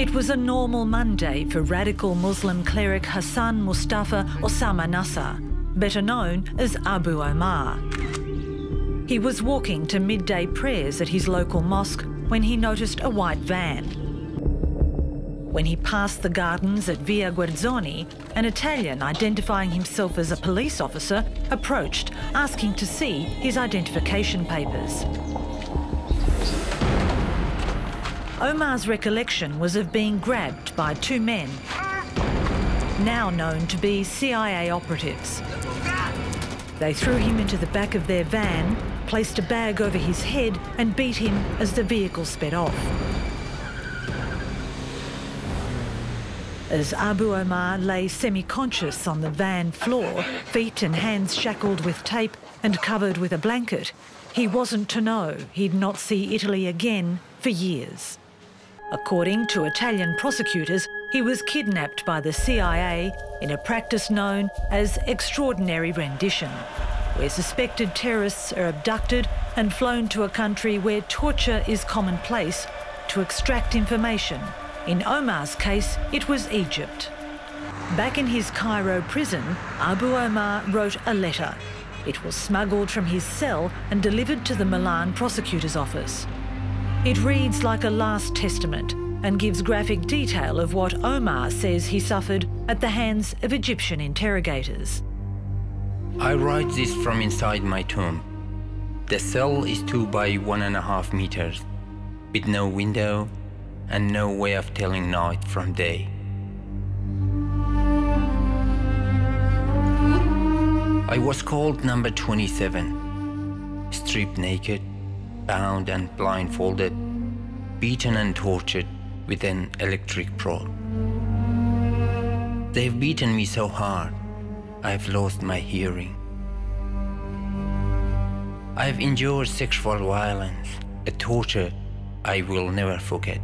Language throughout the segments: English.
It was a normal Monday for radical Muslim cleric Hassan Mustafa Osama Nasser, better known as Abu Omar. He was walking to midday prayers at his local mosque when he noticed a white van. When he passed the gardens at Via Guerzoni, an Italian identifying himself as a police officer approached, asking to see his identification papers. Omar's recollection was of being grabbed by two men, now known to be CIA operatives. They threw him into the back of their van, placed a bag over his head and beat him as the vehicle sped off. As Abu Omar lay semi-conscious on the van floor, feet and hands shackled with tape and covered with a blanket, he wasn't to know he'd not see Italy again for years. According to Italian prosecutors, he was kidnapped by the CIA in a practice known as extraordinary rendition, where suspected terrorists are abducted and flown to a country where torture is commonplace to extract information. In Omar's case, it was Egypt. Back in his Cairo prison, Abu Omar wrote a letter. It was smuggled from his cell and delivered to the Milan prosecutor's office. It reads like a last testament and gives graphic detail of what Omar says he suffered at the hands of Egyptian interrogators. I write this from inside my tomb. The cell is 2 by 1.5 meters, with no window and no way of telling night from day. I was called number 27, stripped naked, bound and blindfolded, beaten and tortured with an electric prod. They've beaten me so hard, I've lost my hearing. I've endured sexual violence, a torture I will never forget.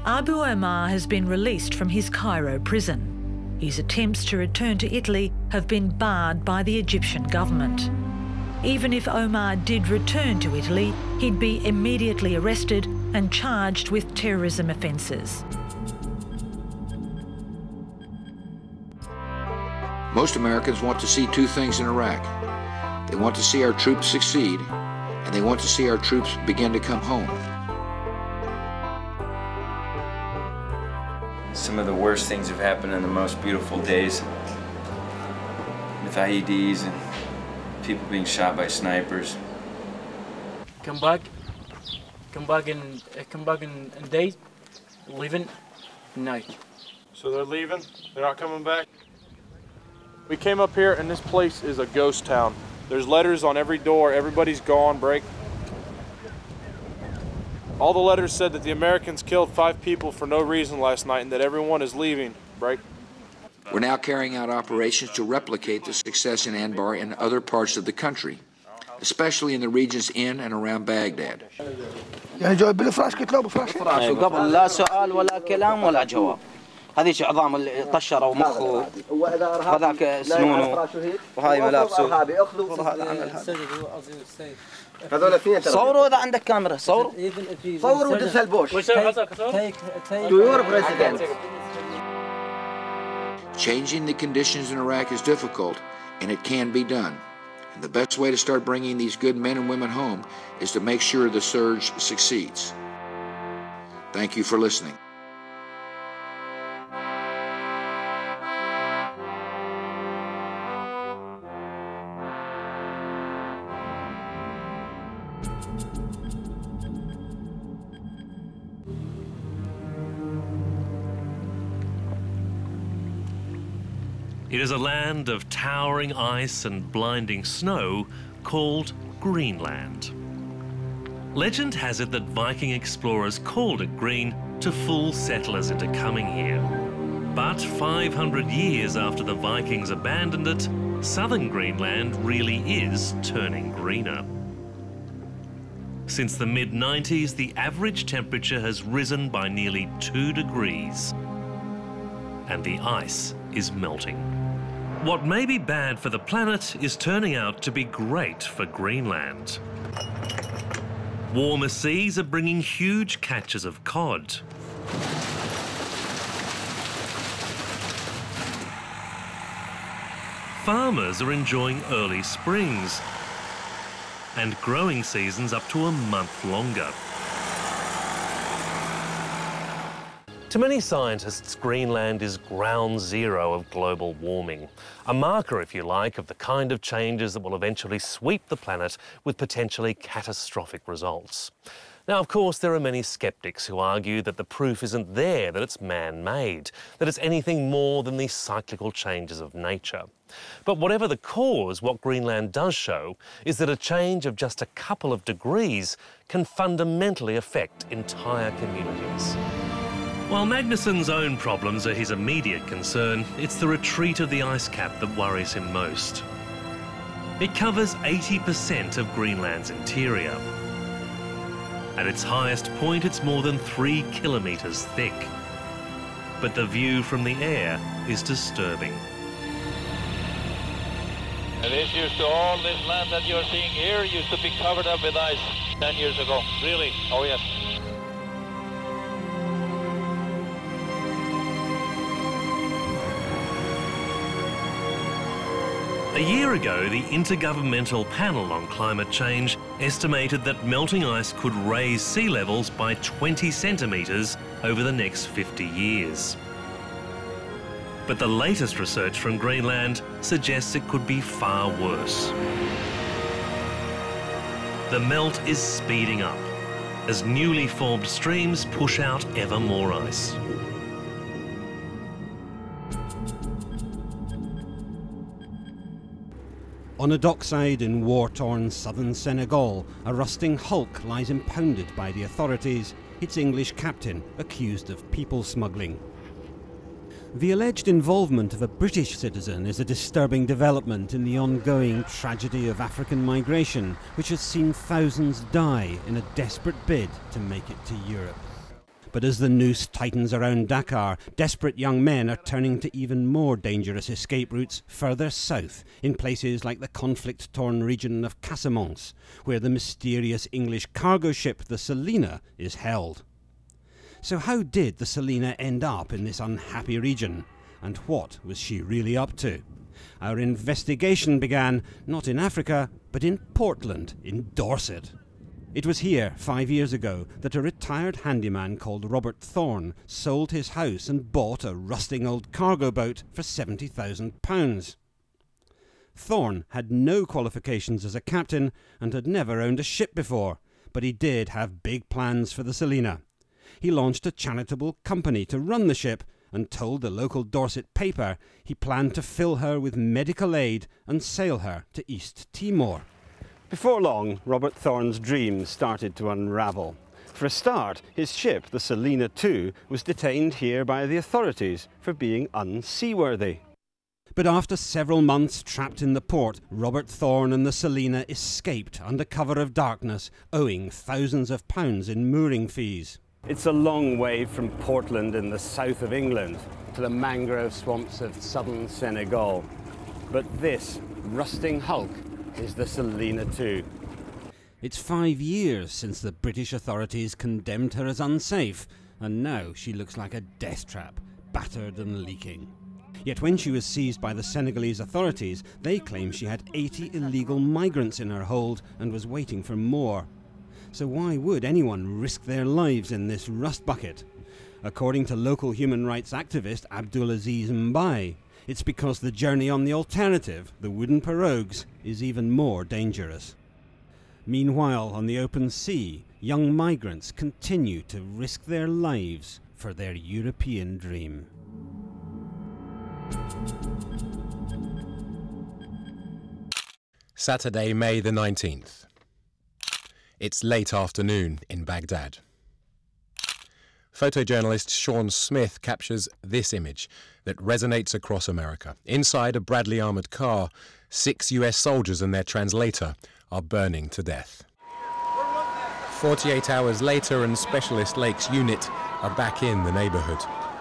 Abu Omar has been released from his Cairo prison. His attempts to return to Italy have been barred by the Egyptian government. Even if Omar did return to Italy, he'd be immediately arrested and charged with terrorism offences. Most Americans want to see two things in Iraq. They want to see our troops succeed, and they want to see our troops begin to come home. Some of the worst things have happened in the most beautiful days, with IEDs and people being shot by snipers. Come back in days, leaving night. So they're leaving? They're not coming back? We came up here and this place is a ghost town. There's letters on every door, everybody's gone, break. All the letters said that the Americans killed 5 people for no reason last night and that everyone is leaving, break. We're now carrying out operations to replicate the success in Anbar in other parts of the country, especially in the regions in and around Baghdad. هذيك عظام اللي طشره ومخه وهذاك سنونه وهاي ملابسه وهذا عمل هذول اثنين صوروا اذا عندك كاميرا صوروا ودز البوش Changing the conditions in Iraq is difficult, and it can be done. And the best way to start bringing these good men and women home is to make sure the surge succeeds. Thank you for listening. It is a land of towering ice and blinding snow called Greenland. Legend has it that Viking explorers called it green to fool settlers into coming here. But 500 years after the Vikings abandoned it, southern Greenland really is turning greener. Since the mid-90s, the average temperature has risen by nearly 2 degrees, and the ice is melting. What may be bad for the planet is turning out to be great for Greenland. Warmer seas are bringing huge catches of cod. Farmers are enjoying early springs and growing seasons up to a month longer. To many scientists, Greenland is ground zero of global warming, a marker, if you like, of the kind of changes that will eventually sweep the planet with potentially catastrophic results. Now, of course, there are many sceptics who argue that the proof isn't there, that it's man-made, that it's anything more than the cyclical changes of nature. But whatever the cause, what Greenland does show is that a change of just a couple of degrees can fundamentally affect entire communities. While Magnussen's own problems are his immediate concern, it's the retreat of the ice cap that worries him most. It covers 80% of Greenland's interior. At its highest point, it's more than 3 kilometres thick. But the view from the air is disturbing. All this land that you're seeing here used to be covered up with ice 10 years ago. Really? Oh, yes. A year ago, the Intergovernmental Panel on Climate Change estimated that melting ice could raise sea levels by 20 centimetres over the next 50 years. But the latest research from Greenland suggests it could be far worse. The melt is speeding up as newly formed streams push out ever more ice. On a dockside in war-torn southern Senegal, a rusting hulk lies impounded by the authorities, its English captain accused of people smuggling. The alleged involvement of a British citizen is a disturbing development in the ongoing tragedy of African migration, which has seen thousands die in a desperate bid to make it to Europe. But as the noose tightens around Dakar, desperate young men are turning to even more dangerous escape routes further south, in places like the conflict-torn region of Casamance, where the mysterious English cargo ship, the Selina, is held. So how did the Selina end up in this unhappy region? And what was she really up to? Our investigation began not in Africa, but in Portland, in Dorset. It was here, 5 years ago, that a retired handyman called Robert Thorne sold his house and bought a rusting old cargo boat for £70,000. Thorne had no qualifications as a captain and had never owned a ship before, but he did have big plans for the Selina. He launched a charitable company to run the ship and told the local Dorset paper he planned to fill her with medical aid and sail her to East Timor. Before long, Robert Thorne's dreams started to unravel. For a start, his ship, the Selina II, was detained here by the authorities for being unseaworthy. But after several months trapped in the port, Robert Thorne and the Selina escaped under cover of darkness, owing thousands of pounds in mooring fees. It's a long way from Portland in the south of England to the mangrove swamps of southern Senegal. But this rusting hulk is the Selina II. It's 5 years since the British authorities condemned her as unsafe, and now she looks like a death trap, battered and leaking. Yet when she was seized by the Senegalese authorities, they claim she had 80 illegal migrants in her hold and was waiting for more. So why would anyone risk their lives in this rust bucket? According to local human rights activist Abdulaziz Mbaye, it's because the journey on the alternative, the wooden pirogues, is even more dangerous. Meanwhile, on the open sea, young migrants continue to risk their lives for their European dream. Saturday, May the 19th. It's late afternoon in Baghdad. Photojournalist Sean Smith captures this image that resonates across America. Inside a Bradley armoured car, 6 US soldiers and their translator are burning to death. 48 hours later and Specialist Lakes Unit are back in the neighbourhood.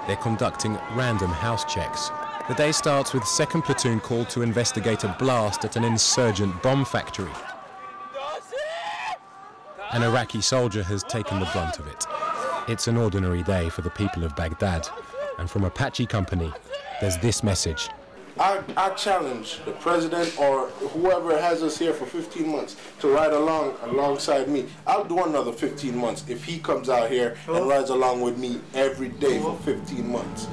They're conducting random house checks. The day starts with 2nd Platoon called to investigate a blast at an insurgent bomb factory. An Iraqi soldier has taken the brunt of it. It's an ordinary day for the people of Baghdad, and from Apache Company, there's this message. I challenge the president or whoever has us here for 15 months to ride alongside me. I'll do another 15 months if he comes out here and rides along with me every day for 15 months.